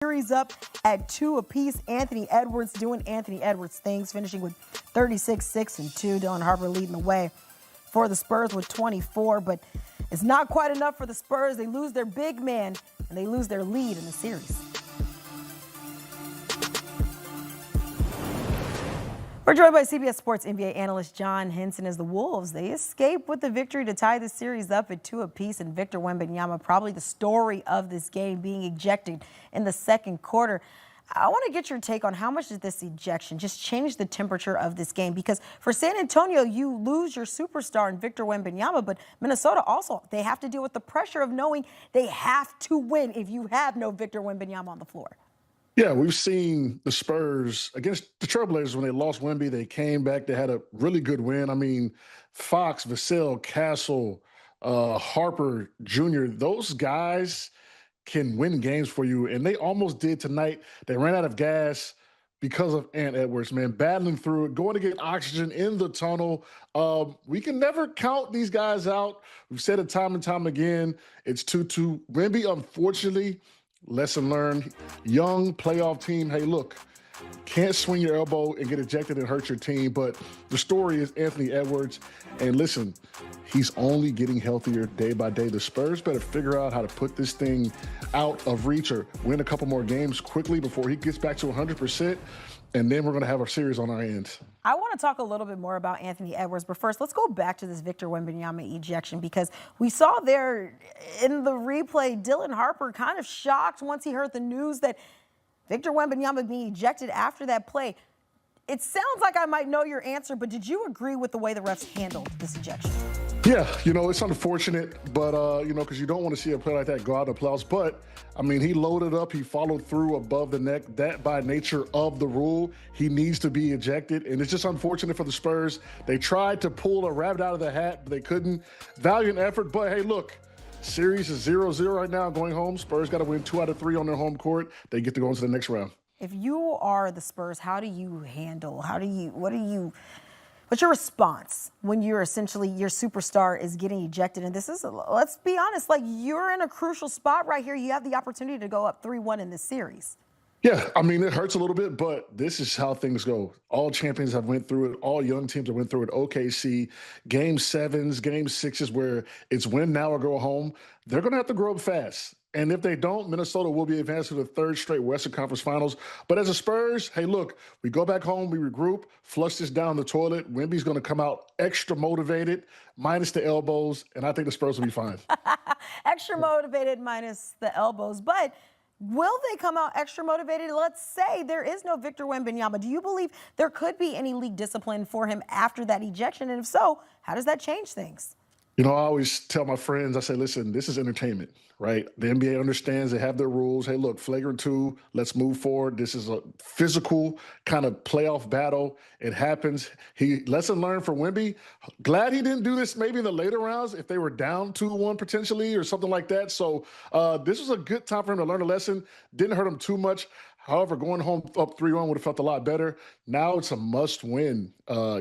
Series up at 2 apiece. Anthony Edwards doing Anthony Edwards things, finishing with 36, 6, and 2. Dylan Harper leading the way for the Spurs with 24, but it's not quite enough for the Spurs. They lose their big man, and they lose their lead in the series. We're joined by CBS Sports NBA analyst John Henson. As the Wolves, they escape with the victory to tie the series up at 2 apiece, and Victor Wembanyama, probably the story of this game, being ejected in the second quarter. I want to get your take on how much did this ejection just change the temperature of this game? Because for San Antonio, you lose your superstar in Victor Wembanyama, but Minnesota also, they have to deal with the pressure of knowing they have to win if you have no Victor Wembanyama on the floor. Yeah, we've seen the Spurs against the Trailblazers when they lost Wemby. They came back. They had a really good win. I mean, Fox, Vassell, Castle, Harper Jr., those guys can win games for you, and they almost did tonight. They ran out of gas because of Ant Edwards, man, battling through it, going to get oxygen in the tunnel. We can never count these guys out. We've said it time and time again. It's 2-2. Wemby, unfortunately, lesson learned, young playoff team. Hey, look, can't swing your elbow and get ejected and hurt your team. But the story is Anthony Edwards. And listen, he's only getting healthier day by day. The Spurs better figure out how to put this thing out of reach or win a couple more games quickly before he gets back to 100%. And then we're going to have our series on our hands. I want to talk a little bit more about Anthony Edwards, but first, let's go back to this Victor Wembanyama ejection, because we saw there in the replay, Dylan Harper kind of shocked once he heard the news that Victor Wembanyama being ejected after that play. It sounds like I might know your answer, but did you agree with the way the refs handled this ejection? Yeah, it's unfortunate, but, because you don't want to see a play like that go out in applause. But, I mean, he loaded up. He followed through above the neck. That, by nature of the rule, he needs to be ejected. And it's just unfortunate for the Spurs. They tried to pull a rabbit out of the hat, but they couldn't. Valiant effort, but, hey, look, series is 0-0 right now going home. Spurs got to win 2 out of 3 on their home court. They get to go into the next round. If you are the Spurs, how do you handle, what's your response when you're essentially, your superstar is getting ejected? And this is, let's be honest, like, you're in a crucial spot right here. You have the opportunity to go up 3-1 in this series. Yeah, I mean, it hurts a little bit, but this is how things go. All champions have went through it. All young teams have went through it. OKC, game 7s, game 6s, where it's win now or go home. They're going to have to grow up fast. And if they don't, Minnesota will be advanced to the 3rd straight Western Conference Finals. But as a Spurs, hey, look, we go back home, we regroup, flush this down the toilet. Wemby's going to come out extra motivated, minus the elbows, and I think the Spurs will be fine. Extra motivated minus the elbows. But will they come out extra motivated? Let's say there is no Victor Wembanyama. Do you believe there could be any league discipline for him after that ejection? And if so, how does that change things? I always tell my friends, I say, listen, this is entertainment, right? The NBA understands, they have their rules. Hey, look, flagrant 2, let's move forward. This is a physical kind of playoff battle. It happens. Lesson learned for Wemby. Glad he didn't do this maybe in the later rounds if they were down 2-1 potentially or something like that. So this was a good time for him to learn a lesson. Didn't hurt him too much. However, going home up 3-1 would have felt a lot better. Now it's a must-win.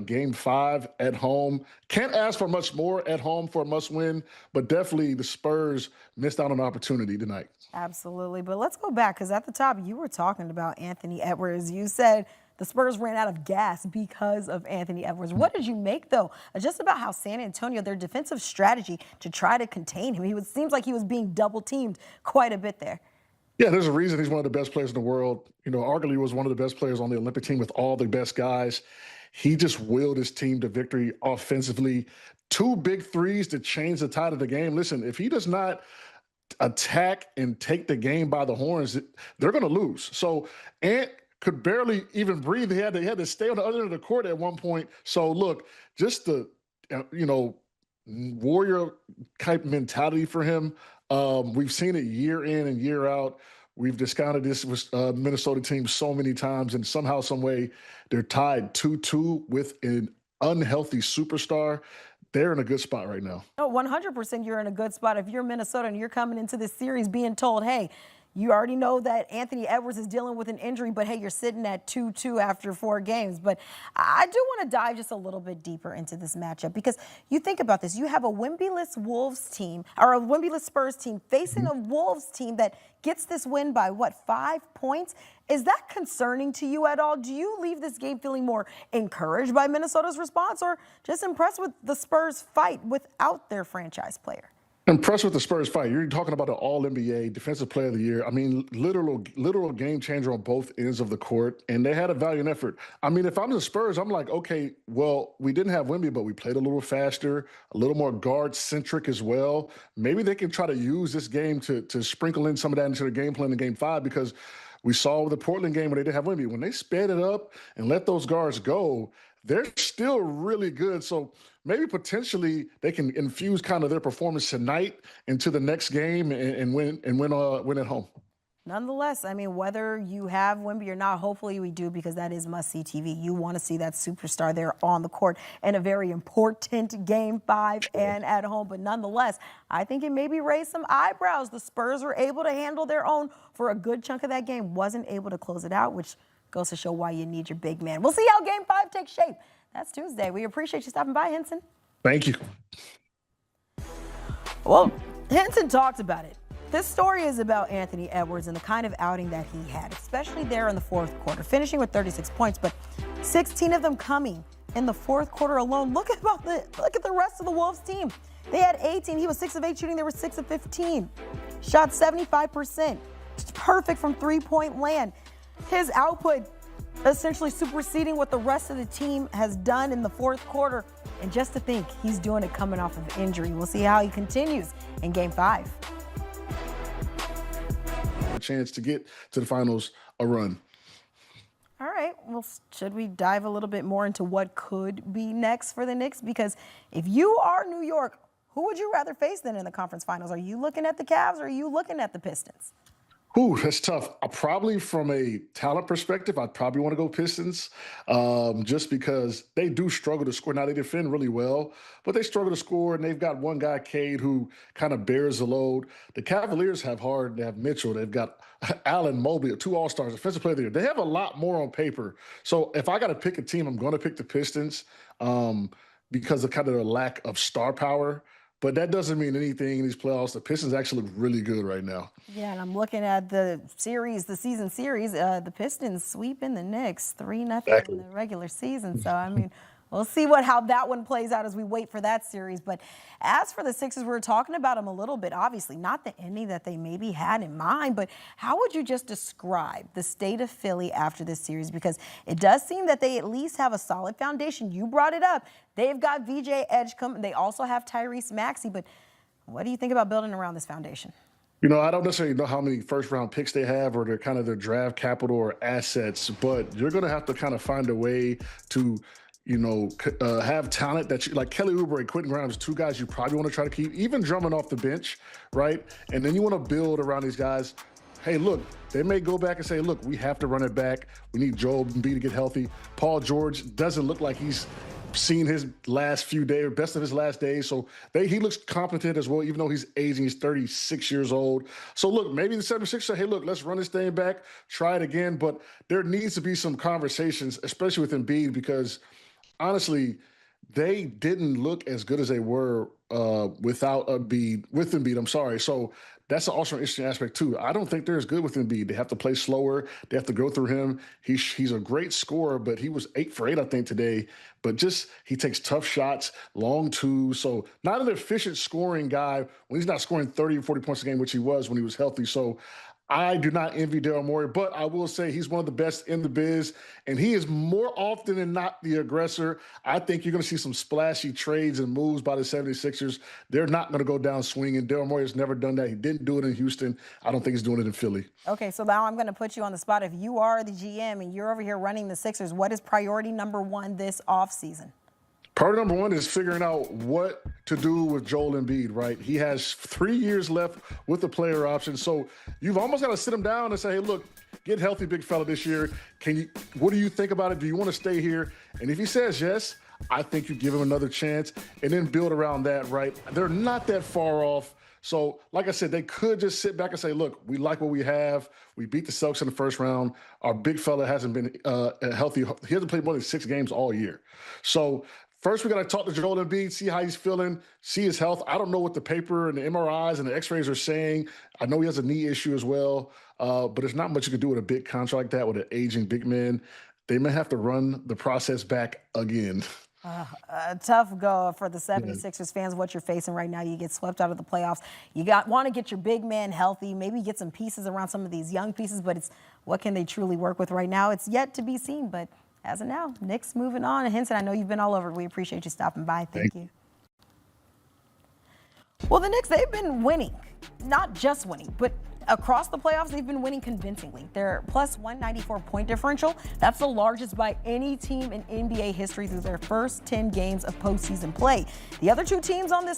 Game 5 at home. Can't ask for much more at home for a must-win, but definitely the Spurs missed out on an opportunity tonight. Absolutely. But let's go back, because at the top you were talking about Anthony Edwards. You said the Spurs ran out of gas because of Anthony Edwards. What did you make, though, just about how San Antonio, their defensive strategy to try to contain him? It seems like he was being double-teamed quite a bit there. Yeah, there's a reason he's one of the best players in the world. Arguably was one of the best players on the Olympic team with all the best guys. He just willed his team to victory offensively. 2 big threes to change the tide of the game. Listen, if he does not attack and take the game by the horns, they're going to lose. So Ant could barely even breathe. He had to stay on the other end of the court at one point. So look, just the, warrior type mentality for him. We've seen it year in and year out. We've discounted this with Minnesota team so many times, and somehow, some way, they're tied 2-2 with an unhealthy superstar. They're in a good spot right now. No, 100% you're in a good spot. If you're Minnesota and you're coming into this series being told, hey, you already know that Anthony Edwards is dealing with an injury, but hey, you're sitting at 2-2 after 4 games. But I do want to dive just a little bit deeper into this matchup, because you think about this. You have a Wemby-less Wolves team, or a Wemby-less Spurs team facing a Wolves team that gets this win by what, 5 points? Is that concerning to you at all? Do you leave this game feeling more encouraged by Minnesota's response or just impressed with the Spurs fight without their franchise player? Impressed with the Spurs fight. You're talking about an All NBA Defensive Player of the Year. I mean, literal game changer on both ends of the court, and they had a valiant effort. I mean, if I'm the Spurs, I'm like, okay, well, we didn't have Wemby, but we played a little faster, a little more guard centric as well. Maybe they can try to use this game to sprinkle in some of that into the game plan in Game 5 because we saw with the Portland game when they didn't have Wemby, when they sped it up and let those guards go, they're still really good. So maybe potentially they can infuse kind of their performance tonight into the next game and win at home. Nonetheless, I mean, whether you have Wemby or not, hopefully we do because that is must-see TV. You want to see that superstar there on the court in a very important Game 5 and at home. But nonetheless, I think it maybe raised some eyebrows. The Spurs were able to handle their own for a good chunk of that game, wasn't able to close it out, which goes to show why you need your big man. We'll see how Game 5 takes shape. That's Tuesday. We appreciate you stopping by, Henson. Thank you. Well, Henson talked about it. This story is about Anthony Edwards and the kind of outing that he had, especially there in the fourth quarter, finishing with 36 points, but 16 of them coming in the fourth quarter alone. Look at the rest of the Wolves team. They had 18. He was 6 of 8 shooting. They were 6 of 15. Shot 75%. Perfect from three-point land. His output essentially superseding what the rest of the team has done in the fourth quarter. And just to think, he's doing it coming off of injury. We'll see how he continues in Game 5. A chance to get to the finals a run. All right, well, should we dive a little bit more into what could be next for the Knicks? Because if you are New York, who would you rather face then in the conference finals? Are you looking at the Cavs or are you looking at the Pistons? Ooh, that's tough. Probably from a talent perspective, I'd probably want to go Pistons, just because they do struggle to score. Now, they defend really well, but they struggle to score, and they've got one guy, Cade, who kind of bears the load. The Cavaliers have Harden, they have Mitchell, they've got Allen Mobley, 2 All-Stars, Defensive Player of the Year. They have a lot more on paper. So if I got to pick a team, I'm going to pick the Pistons because of kind of the lack of star power. But that doesn't mean anything in these playoffs. The Pistons actually look really good right now. Yeah, and I'm looking at the season series. The Pistons sweeping the Knicks 3-0 in the regular season. So, I mean, we'll see how that one plays out as we wait for that series. But as for the Sixers, we were talking about them a little bit, obviously. Not the ending that they maybe had in mind, but how would you just describe the state of Philly after this series? Because it does seem that they at least have a solid foundation. You brought it up. They've got VJ Edgecombe. They also have Tyrese Maxey. But what do you think about building around this foundation? You know, I don't necessarily know how many first-round picks they have or their draft capital or assets, but you're going to have to kind of find a way to have talent that like Kelly Oubre and Quentin Grimes, 2 guys you probably want to try to keep, even Drummond off the bench, right? And then you want to build around these guys. Hey, look, they may go back and say, look, we have to run it back. We need Joel Embiid to get healthy. Paul George doesn't look like he's seen his last few days, best of his last days. So he looks competent as well, even though he's aging. He's 36 years old. So look, maybe the 76ers say, hey, look, let's run this thing back, try it again. But there needs to be some conversations, especially with Embiid, because honestly, they didn't look as good as they were without Embiid. I'm sorry. So that's also an interesting aspect too. I don't think they're as good with Embiid. They have to play slower. They have to go through him. He's a great scorer, but he was 8 for 8, I think, today. But just he takes tough shots, long twos. So not an efficient scoring guy when he's not scoring 30 or 40 points a game, which he was when he was healthy. So I do not envy Daryl Morey, but I will say he's one of the best in the biz, and he is more often than not the aggressor. I think you're going to see some splashy trades and moves by the 76ers. They're not going to go down swinging. Daryl Morey has never done that. He didn't do it in Houston. I don't think he's doing it in Philly. Okay, so now I'm going to put you on the spot. If you are the GM and you're over here running the Sixers, what is priority number 1 this offseason? Priority number 1 is figuring out what to do with Joel Embiid, right? He has 3 years left with the player option. So you've almost got to sit him down and say, hey, look, get healthy, big fella, this year. What do you think about it? Do you want to stay here? And if he says yes, I think you give him another chance and then build around that, right? They're not that far off. So, like I said, they could just sit back and say, look, we like what we have. We beat the Celtics in the first round. Our big fella hasn't been healthy. He hasn't played more than 6 games all year. So First, we got to talk to Joel Embiid, see how he's feeling, see his health. I don't know what the paper and the MRIs and the X-rays are saying. I know he has a knee issue as well, but there's not much you can do with a big contract like that with an aging big man. They may have to run the process back again. A tough go for the Yeah. 76ers fans, what you're facing right now. You get swept out of the playoffs. Want to get your big man healthy, maybe get some pieces around some of these young pieces, but it's what can they truly work with right now? It's yet to be seen, but as of now, Knicks moving on. And Henson, I know you've been all over. We appreciate you stopping by. Thank you. Well, the Knicks, they've been winning, not just winning, but across the playoffs, they've been winning convincingly. Their plus 194 point differential, that's the largest by any team in NBA history through their first 10 games of postseason play. The other two teams on this